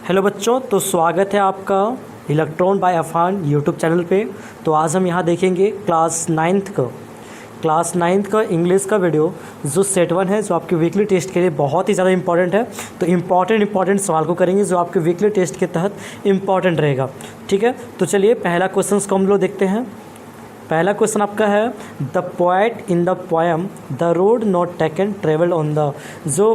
Hello बच्चों, तो स्वागत है आपका Electron by Afan YouTube channel पे। तो आज हम यहाँ देखेंगे क्लास नाइन्थ का इंग्लिश का वीडियो जो सेट 1 है, जो आपके वीकली टेस्ट के लिए बहुत ही ज़्यादा इंपॉर्टेंट है। तो इम्पॉर्टेंट सवाल को करेंगे जो आपके वीकली टेस्ट के तहत इम्पॉर्टेंट रहेगा। ठीक है, तो चलिए पहला क्वेश्चन को हम लोग देखते हैं। पहला क्वेश्चन आपका है the poet in the poem the road not taken travelled on the. जो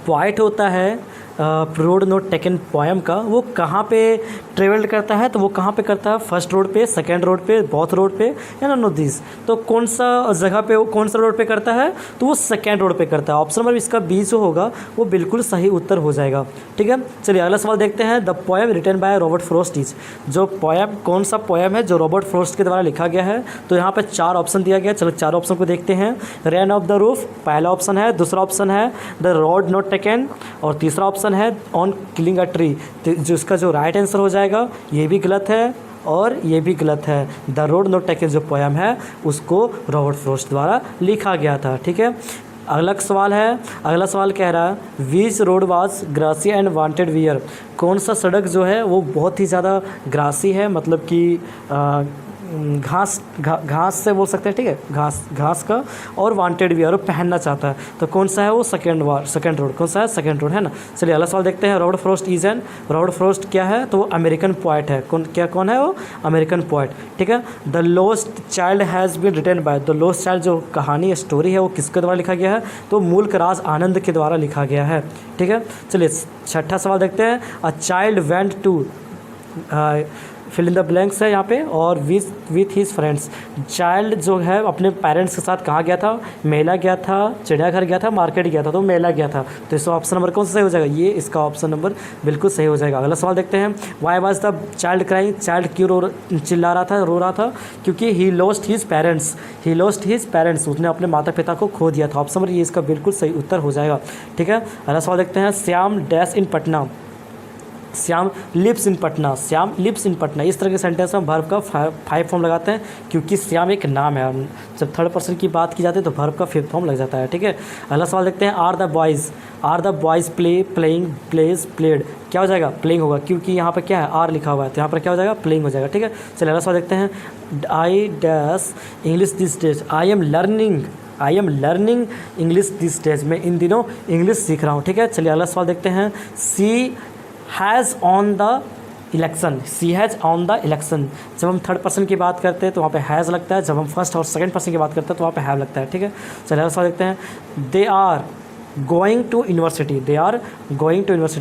पोएट होता है रोड नॉट टेकन पोएम का, वो कहाँ पे ट्रेवल करता है? तो वो कहाँ पे करता है? फर्स्ट रोड पे, सेकंड रोड पे, बोथ रोड पे, या नॉन ऑफ दिस। तो कौन सा जगह पे, वो कौन सा रोड पे करता है? तो वो सेकंड रोड पे करता है। ऑप्शन नंबर इसका बी जो होगा वो बिल्कुल सही उत्तर हो जाएगा। ठीक है, चलिए अगला सवाल देखते हैं। The poem written by Robert Frost is. जो पोएम, कौन सा पोएम है जो रॉबर्ट फ्रॉस्ट के द्वारा लिखा गया है? तो यहाँ पे 4 ऑप्शन दिया गया। चलो 4 ऑप्शन को देखते हैं। रेन ऑफ द रूफ पहला ऑप्शन है, दूसरा ऑप्शन है द रोड नॉट टेकन, और तीसरा ऑप्शन है ऑन किलिंग अ ट्री। तो जिसका जो राइट आंसर हो जाएगा ये भी गलत है और ये भी गलत है। द रोड नॉट टेकन जो पोएम है उसको रॉबर्ट फ्रॉस्ट द्वारा लिखा गया था। ठीक है, अगला सवाल कह रहा है which road was grassy and wanted wear. कौन सा सड़क जो है वो बहुत ही ज़्यादा ग्रासी है, मतलब कि घास से बोल सकते हैं। ठीक है, घास का, और वांटेड भी और पहनना चाहता है। तो कौन सा है वो? Second road. कौन सा है? सेकंड रोड है ना। चलिए अगला सवाल देखते हैं। Robert Frost is an. Robert Frost क्या है? तो वो अमेरिकन पोएट है। कौन है वो? American poet. ठीक है, the lost child has been written by. The lost child जो कहानी स्टोरी है वो किसके द्वारा लिखा गया है? तो मुल्क राज आनंद के द्वारा लिखा गया है। ठीक है, चलिए छठा सवाल देखते हैं। A child went to fill in the blanks है यहाँ पे, और विथ हिज फ्रेंड्स। चाइल्ड जो है अपने पेरेंट्स के साथ कहाँ गया था? मेला गया था, चिड़ियाघर गया था, मार्केट गया था। तो मेला गया था। तो इसका ऑप्शन नंबर कौन सा सही हो जाएगा? ये इसका ऑप्शन नंबर बिल्कुल सही हो जाएगा। अगला सवाल देखते हैं। Why was the child crying. Child क्यों चिल्ला रहा था, रो रहा था? क्योंकि ही लॉस्ट हिज पेरेंट्स। उसने अपने माता पिता को खो दिया था। ऑप्शन नंबर ये इसका बिल्कुल सही उत्तर हो जाएगा। ठीक है, अगला सवाल देखते हैं। Shyam dash in Patna. Shyam lives in Patna. Shyam lives in Patna. इस तरह के सेंटेंस में वर्ब का 5 फॉर्म लगाते हैं, क्योंकि श्याम एक नाम है। जब थर्ड पर्सन की बात की जाती है तो वर्ब का 5th फॉर्म लग जाता है। ठीक है, अगला सवाल देखते हैं। Are the boys playing plays played. क्या हो जाएगा? प्लेइंग होगा, क्योंकि यहाँ पर क्या है? आर लिखा हुआ है, तो यहाँ पर क्या हो जाएगा? प्लेइंग हो जाएगा। ठीक है, चलिए अगला सवाल देखते हैं। I dash English this days. I am learning English this days. मैं इन दिनों इंग्लिश सीख रहा हूँ। ठीक है, चलिए अगला सवाल देखते हैं। सी हैज़ ऑन द इलेक्शन। जब हम थर्ड पर्सन की बात करते हैं तो वहाँ पे हैज़ लगता है, जब हम फर्स्ट और सेकंड पर्सन की बात करते हैं तो वहाँ पे हैव लगता है। ठीक है, चलिए अगला सवाल देखते हैं। They are going to university.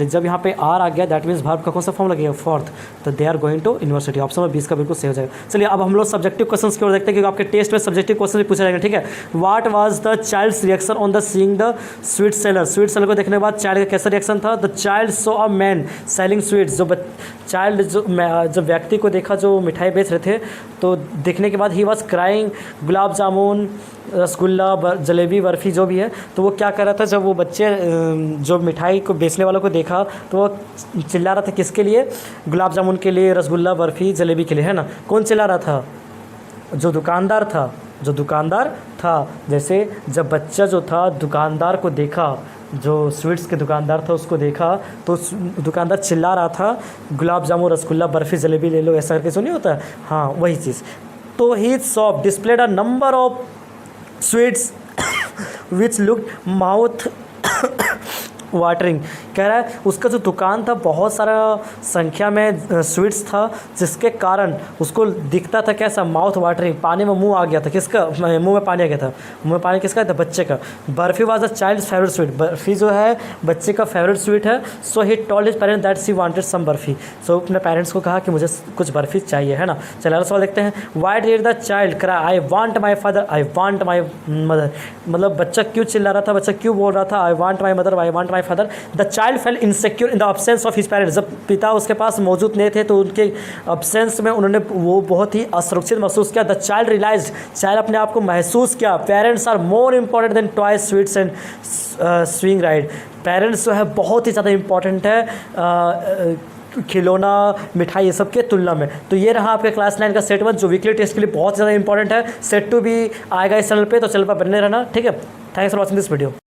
जब यहाँ पे आर आ गया दैट मीन्स वर्ब का कौन सा फॉर्म लगेगा? 4th। तो they are going to university. Option number 20 का बिल्कुल सही हो जाएगा। चलिए अब हम लोग सब्जेक्टिव क्वेश्चंस की ओर देखते हैं, क्योंकि आपके टेस्ट में सब्जेक्टिव क्वेश्चन भी पूछा जाएगा। ठीक है, what was the child's reaction on the seeing the sweet seller को देखने के बाद चाइल्ड का कैसा रिएक्शन था? The child saw a man selling sweets. जब व्यक्ति को देखा जो मिठाई बेच रहे थे, तो देखने के बाद he was crying. Gulab jamun, rasgulla, jalebi, barfi जो भी है, तो वो क्या कर रहा था? जब वो बच्चे जो मिठाई को बेचने वालों को देखा तो वो चिल्ला रहा था किसके लिए? गुलाब जामुन के लिए, रसगुल्ला, बर्फ़ी, जलेबी के लिए, है ना। कौन चिल्ला रहा था? जो दुकानदार था। जैसे जब बच्चा जो था दुकानदार को देखा, जो स्वीट्स के दुकानदार था उसको देखा, तो दुकानदार चिल्ला रहा था गुलाब जामुन, रसगुल्ला, बर्फ़ी, जलेबी ले लो, ऐसा करके जो नहीं होता है, हाँ वही चीज़। तो he shop displayed a number of sweets which look mouth watering. कह रहा है उसका जो दुकान था बहुत सारा संख्या में स्वीट्स था, जिसके कारण उसको दिखता था कैसा? Mouth watering. पानी में मुंह आ गया था। किसका? मुंह में पानी आ गया था। मुंह में पानी किसका था? बच्चे का। Barfi was the child's favourite sweet. Barfi जो है बच्चे का फेवरेट स्वीट है। So he told his parents that she wanted some barfi. सो अपने पेरेंट्स को कहा कि मुझे कुछ बर्फ़ी चाहिए, है ना। चलिए अगला सवाल देखते हैं। Why did the child cry I want my father, I want my mother. मतलब बच्चा क्यों चिल्ला रहा था? बच्चा क्यों बोल रहा था I want my mother, I want my father? The child fail insecure in the absence of his parents. जब पिता उसके पास मौजूद नहीं थे तो उनके अब्सेंस में उन्होंने वो बहुत ही असुरक्षित महसूस किया। The child realised. चाइल्ड अपने आप को महसूस किया parents are more important than toys, sweets and swing ride. Parents जो है बहुत ही ज़्यादा इंपॉर्टेंट है खिलौना, मिठाई, ये सब के तुलना में। तो ये रहा आपके क्लास 9 का सेट 1 जो वीकली टेस्ट के लिए बहुत ज़्यादा इंपॉर्टेंट है। सेट 2 भी आएगा इस चैनल पे, तो चैनल पर बने रहना। ठीक है, thanks for watching this video.